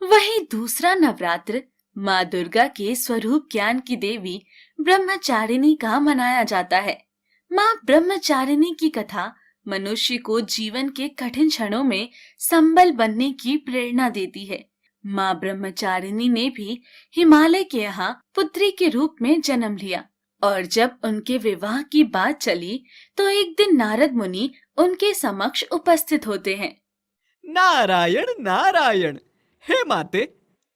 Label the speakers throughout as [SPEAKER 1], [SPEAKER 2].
[SPEAKER 1] वही दूसरा नवरात्र माँ दुर्गा के स्वरूप ज्ञान की देवी ब्रह्मचारिणी का मनाया जाता है। माँ ब्रह्मचारिणी की कथा मनुष्य को जीवन के कठिन क्षणों में संबल बनने की प्रेरणा देती है। माँ ब्रह्मचारिणी ने भी हिमालय के यहाँ पुत्री के रूप में जन्म लिया और जब उनके विवाह की बात चली तो एक दिन नारद मुनि उनके समक्ष उपस्थित होते हैं।
[SPEAKER 2] नारायण नारायण। हे माते,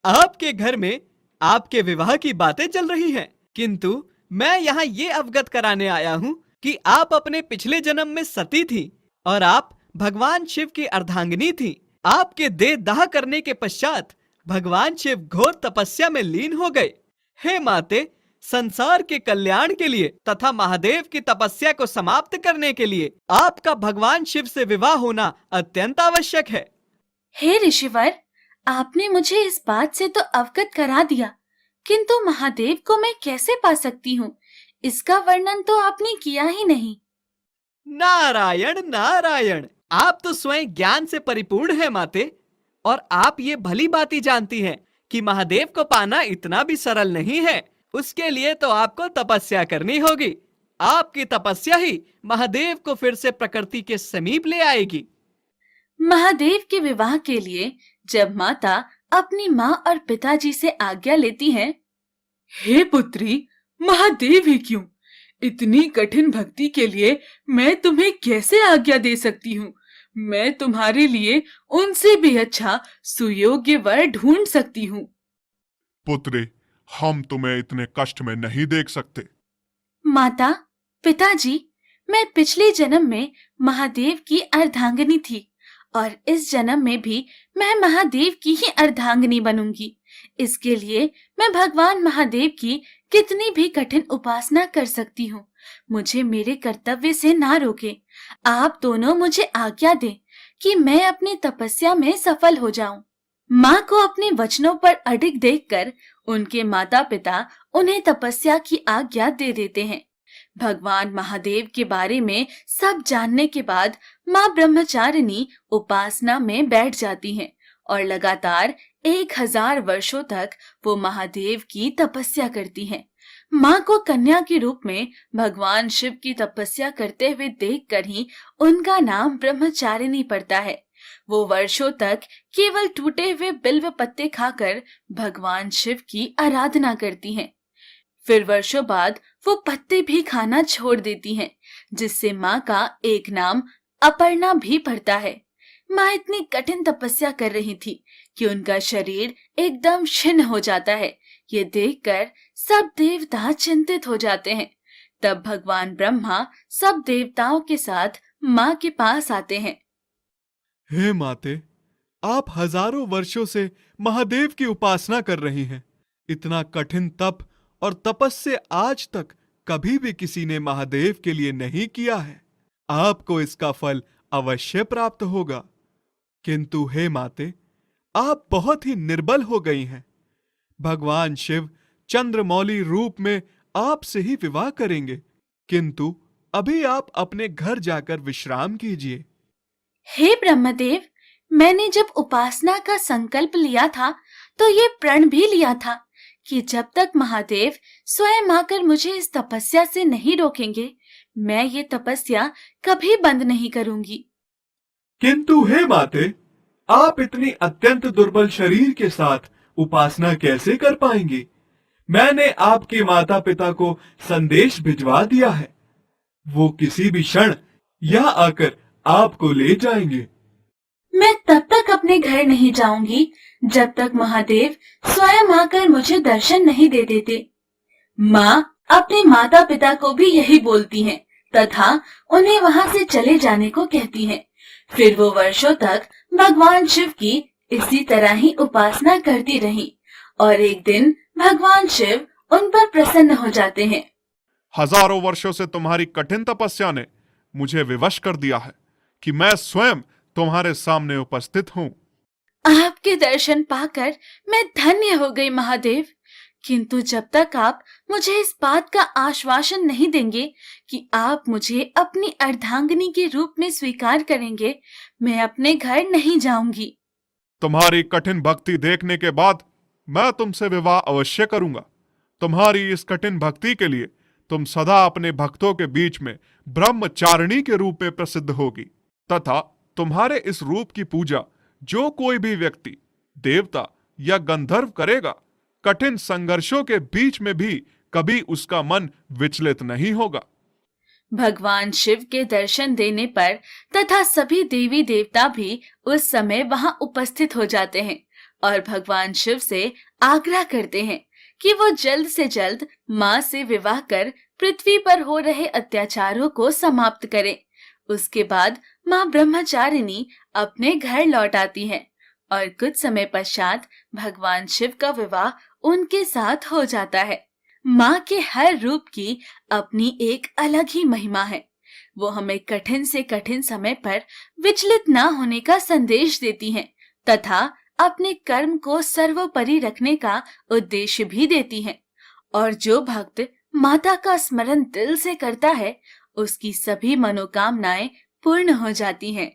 [SPEAKER 2] आपके घर में आपके विवाह की बातें चल रही हैं, किंतु मैं यहाँ ये अवगत कराने आया हूँ कि आप अपने पिछले जन्म में सती थी और आप भगवान शिव की अर्धांगिनी थी। आपके देह दाह करने के पश्चात भगवान शिव घोर तपस्या में लीन हो गए। हे माते, संसार के कल्याण के लिए तथा महादेव की तपस्या को समाप्त करने के लिए आपका भगवान शिव से विवाह होना अत्यंत आवश्यक है।
[SPEAKER 1] हे ऋषिवर, आपने मुझे इस बात से तो अवगत करा दिया, किंतु महादेव को मैं कैसे पा सकती हूँ, इसका वर्णन तो आपने किया ही नहीं।
[SPEAKER 2] नारायण नारायण। आप तो स्वयं ज्ञान से परिपूर्ण है माते, और आप ये भली भांति जानती हैं कि महादेव को पाना इतना भी सरल नहीं है। उसके लिए तो आपको तपस्या करनी होगी। आपकी तपस्या ही महादेव को फिर से प्रकृति के समीप ले आएगी।
[SPEAKER 1] महादेव के विवाह के लिए जब माता अपनी माँ और पिताजी से आज्ञा लेती हैं,
[SPEAKER 3] हे पुत्री, महादेव ही क्यों, इतनी कठिन भक्ति के लिए मैं तुम्हें कैसे आज्ञा दे सकती हूँ। मैं तुम्हारे लिए उनसे भी अच्छा सुयोग्य वर ढूंढ सकती हूँ।
[SPEAKER 4] पुत्री, हम तुम्हें इतने कष्ट में नहीं देख सकते।
[SPEAKER 1] माता, पिताजी, मैं पिछले जन्म में महादेव की अर्धांगिनी थी और इस जन्म में भी मैं महादेव की ही अर्धांगिनी बनूंगी। इसके लिए मैं भगवान महादेव की कितनी भी कठिन उपासना कर सकती हूँ। मुझे मेरे कर्तव्य से ना रोके। आप दोनों मुझे आज्ञा दें कि मैं अपनी तपस्या में सफल हो जाऊं। माँ को अपने वचनों पर अडिग देखकर उनके माता पिता उन्हें तपस्या की आज्ञा दे देते हैं। भगवान महादेव के बारे में सब जानने के बाद माँ ब्रह्मचारिणी उपासना में बैठ जाती हैं और लगातार 1000 वर्षों तक वो महादेव की तपस्या करती हैं। माँ को कन्या के रूप में भगवान शिव की तपस्या करते हुए देखकर ही उनका नाम ब्रह्मचारिणी पड़ता है। वो वर्षों तक केवल टूटे हुए बिल्व पत्ते खाकर भगवान शिव की आराधना करती हैं। फिर वर्षों बाद वो पत्ते भी खाना छोड़ देती हैं, जिससे माँ का एक नाम अपर्णा भी पड़ता है। माँ इतनी कठिन तपस्या कर रही थी कि उनका शरीर एकदम छिन्न हो जाता है। ये देखकर सब देवता चिंतित हो जाते हैं। तब भगवान ब्रह्मा सब देवताओं के साथ माँ के पास आते हैं।
[SPEAKER 5] हे माते, आप हजारों वर्षों से महादेव की उपासना कर रही हैं। इतना कठिन तप और तपस्या आज तक कभी भी किसी ने महादेव के लिए नहीं किया है। आपको इसका फल अवश्य प्राप्त होगा। किंतु हे माते, आप बहुत ही निर्बल हो गई हैं। भगवान शिव चंद्रमौली रूप में आपसे ही विवाह करेंगे, किंतु अभी आप अपने घर जाकर विश्राम कीजिए।
[SPEAKER 1] हे ब्रह्मदेव, मैंने जब उपासना का संकल्प लिया था तो ये प्रण भी लिया था कि जब तक महादेव स्वयं आकर मुझे इस तपस्या से नहीं रोकेंगे, मैं ये तपस्या कभी बंद नहीं करूंगी।
[SPEAKER 5] किंतु हे माते, आप इतनी अत्यंत दुर्बल शरीर के साथ उपासना कैसे कर पाएंगी? मैंने आपके माता पिता को संदेश भिजवा दिया है। वो किसी भी क्षण यहाँ आकर आपको ले जाएंगे।
[SPEAKER 1] मैं तब तक अपने घर नहीं जाऊंगी जब तक महादेव स्वयं आकर मुझे दर्शन नहीं दे देते। माँ अपने माता पिता को भी यही बोलती हैं तथा उन्हें वहाँ से चले जाने को कहती हैं। फिर वो वर्षों तक भगवान शिव की इसी तरह ही उपासना करती रही और एक दिन भगवान शिव उन पर प्रसन्न हो जाते हैं।
[SPEAKER 4] हजारों वर्षों से तुम्हारी कठिन तपस्या ने मुझे विवश कर दिया है कि मैं स्वयं तुम्हारे सामने उपस्थित हूँ।
[SPEAKER 1] आपके दर्शन पाकर मैं धन्य हो गई महादेव, किंतु जब तक आप मुझे इस बात का आश्वासन नहीं देंगे कि आप मुझे अपनी अर्धांगिनी के रूप में स्वीकार करेंगे, मैं अपने घर नहीं जाऊंगी।
[SPEAKER 4] तुम्हारी कठिन भक्ति देखने के बाद मैं तुमसे विवाह अवश्य करूंगा। तुम्हारी इस कठिन भक्ति के लिए तुम सदा अपने भक्तों के बीच में ब्रह्मचारिणी के रूप में प्रसिद्ध होगी, तथा तुम्हारे इस रूप की पूजा जो कोई भी व्यक्ति, देवता या गंधर्व करेगा, कठिन संघर्षों के बीच में भी कभी उसका मन विचलित नहीं होगा।
[SPEAKER 1] भगवान शिव के दर्शन देने पर तथा सभी देवी देवता भी उस समय वहां उपस्थित हो जाते हैं और भगवान शिव से आग्रह करते हैं कि वो जल्द से जल्द माँ से विवाह कर पृथ्वी पर हो रहे अत्याचारों को समाप्त करें। उसके बाद माँ ब्रह्मचारिणी अपने घर लौट आती हैं और कुछ समय पश्चात भगवान शिव का विवाह उनके साथ हो जाता है। माँ के हर रूप की अपनी एक अलग ही महिमा है। वो हमें कठिन से कठिन समय पर विचलित न होने का संदेश देती हैं तथा अपने कर्म को सर्वोपरि रखने का उद्देश्य भी देती हैं। और जो भक्त माता का स्मरण दिल से करता है, उसकी सभी मनोकामनाएं पूर्ण हो जाती हैं।